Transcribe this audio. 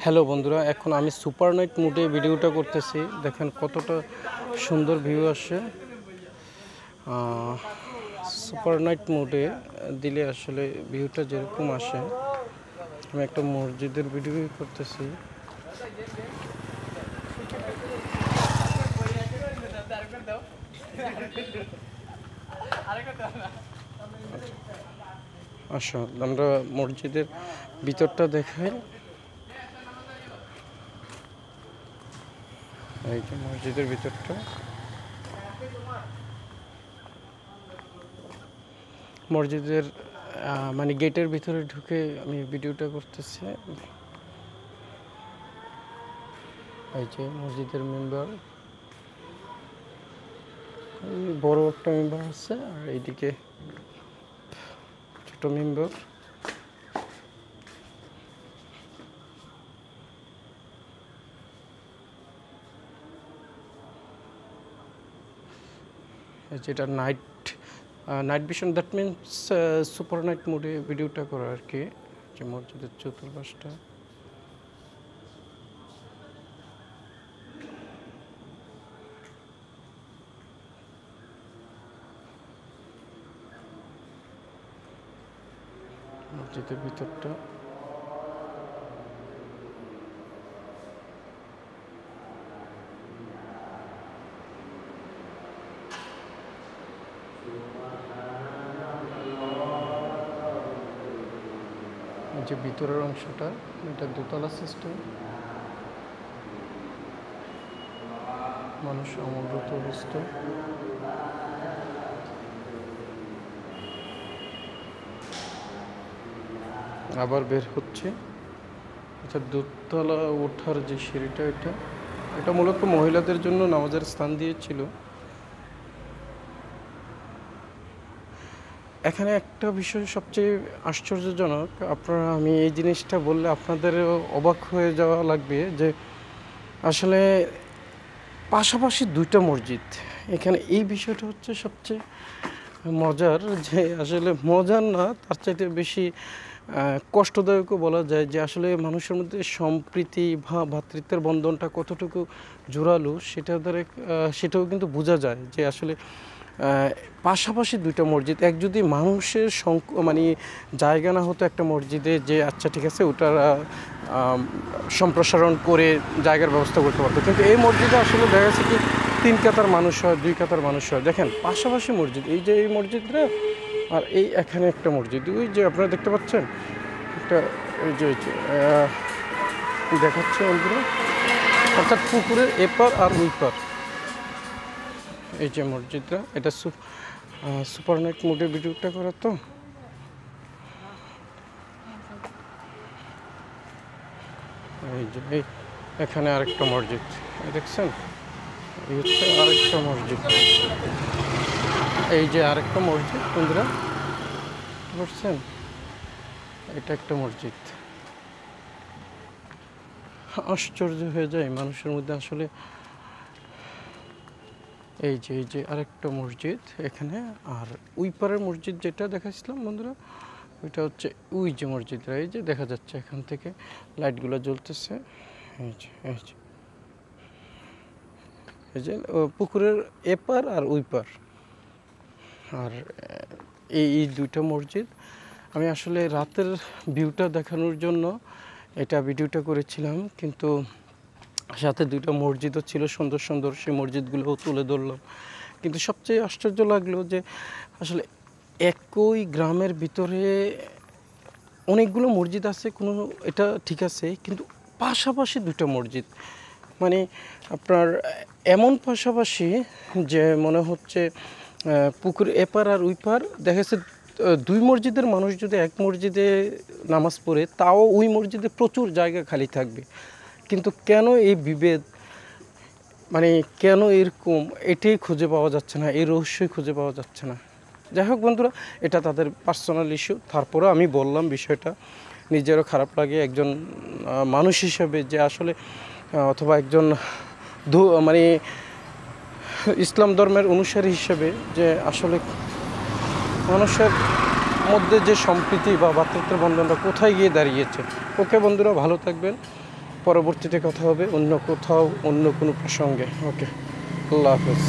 Hello বন্ধুরা, এখন আমি সুপার নাইট মুডে ভিডিওটা করতেছি। দেখেন কতটা সুন্দর ভিউ আসে। সুপার নাইট মুডে দিলে আসলে ভিউটা যেরকম আসে। আমি একটা মসজিদের ভিডিও করতেছি। আসো আমরা মসজিদের ভিতরটা দেখাই। এই যে মসজিদের ভিতরটা, মসজিদের মানে গেটের ভিতরে ঢুকে আমি ভিডিওটা করতেছি। এই যে মসজিদের মেম্বার, বড় একটা মেম্বার আছে আর এইদিকে ছোট মেম্বার। যেটা night vision, that means super night মোডে ভিডিওটা করা আর কি। যে মসজিদের চতুর্পাশটা, মসজিদের ভিতরটা, যে ভিতরের অংশটা, এটা দোতলা সিস্টেম। মানুষ আমলরত অবস্থা। আবার বের হচ্ছে। আচ্ছা, দোতলা ওঠার যে সিঁড়িটা, এটা মূলত মহিলাদের জন্য নামাজের স্থান দিয়েছিল। এখানে একটা বিষয় সবচেয়ে আশ্চর্যজনক, আমি এই জিনিসটা বললে আপনাদেরও অবাক হয়ে যাওয়া লাগবে যে আসলে পাশাপাশি দুইটা মসজিদ। এখানে এই বিষয়টা হচ্ছে সবচেয়ে মজার, যে আসলে মজার না, তার চাইতে বেশি কষ্টদায়কও বলা যায়। যে আসলে মানুষের মধ্যে সম্প্রীতি বা ভ্রাতৃত্বের বন্ধনটা কতটুকু জোরালো সেটাও কিন্তু বোঝা যায়। যে আসলে পাশাপাশি দুইটা মসজিদ, এক যদি মানুষের মানে জায়গা না হতো একটা মসজিদে, যে আচ্ছা ঠিক আছে ওটার সম্প্রসারণ করে জায়গার ব্যবস্থা করতে পারতো, কিন্তু এই মসজিদে আসলে দেখা যাচ্ছে কি 3 কাতার মানুষ হয়, 2 কাতার মানুষ হয়। দেখেন পাশাপাশি মসজিদ, এই যে এই মসজিদটা আর এই এখানে একটা মসজিদ, ওই যে আপনারা দেখতে পাচ্ছেন একটা, এই যে দেখাচ্ছে বন্ধুরা, অর্থাৎ পুকুরের এপার আর ওই পার এই যে মসজিদটা। এটা সুপার নাইট মোডে ভিডিওটা করা তো। এই যে এখানে আরেকটা মসজিদ দেখছেন, এই হচ্ছে আরেকটা মসজিদ। এই যে আরেকটা মসজিদ বন্ধুরা, বুঝছেন, এটা একটা মসজিদ। আশ্চর্য হয়ে যায় মানুষের মধ্যে আসলে। এই যে আরেকটা মসজিদ এখানে, আর ওই পারের মসজিদ যেটা দেখাচ্ছিলাম বন্ধুরা, ওইটা হচ্ছে ওই যে মসজিদটা, এই যে দেখা যাচ্ছে এখান থেকে লাইটগুলো জ্বলতেছে। এই যে পুকুরের এপার আর ওই পার, আর এই দুইটা মসজিদ। আমি আসলে রাতের ভিউটা দেখানোর জন্য এটা ভিডিওটা করেছিলাম, কিন্তু সাথে দুইটা মসজিদও ছিল সুন্দর সুন্দর, সেই মসজিদগুলোও তুলে ধরলাম। কিন্তু সবচেয়ে আশ্চর্য লাগলো যে আসলে একই গ্রামের ভিতরে অনেকগুলো মসজিদ আছে, এটা ঠিক আছে, কিন্তু পাশাপাশি দুটো মসজিদ, মানে আপনার এমন পাশাপাশি যে মনে হচ্ছে পুকুর এপার আর ওই পার। দেখা যাচ্ছে 2 মসজিদের মানুষ যদি এক মসজিদে নামাজ পড়ে, তাও ওই মসজিদে প্রচুর জায়গা খালি থাকবে। কিন্তু কেন এই বিভেদ, মানে কেন এরকম, এটাই খুঁজে পাওয়া যাচ্ছে না, এই রহস্যই খুঁজে পাওয়া যাচ্ছে না। যাই হোক বন্ধুরা, এটা তাদের পার্সোনাল ইস্যু। তারপরে আমি বললাম বিষয়টা, নিজেরও খারাপ লাগে একজন মানুষ হিসেবে, যে আসলে অথবা একজন মানে ইসলাম ধর্মের অনুসারী হিসেবে, যে আসলে মানুষের মধ্যে যে সম্প্রীতি বা ভ্রাতৃত্বের বন্ধনটা কোথায় গিয়ে দাঁড়িয়েছে। ওকে বন্ধুরা, ভালো থাকবেন। পরবর্তীতে কথা হবে অন্য কোথাও অন্য কোনো প্রসঙ্গে। ওকে, আল্লাহ হাফেজ।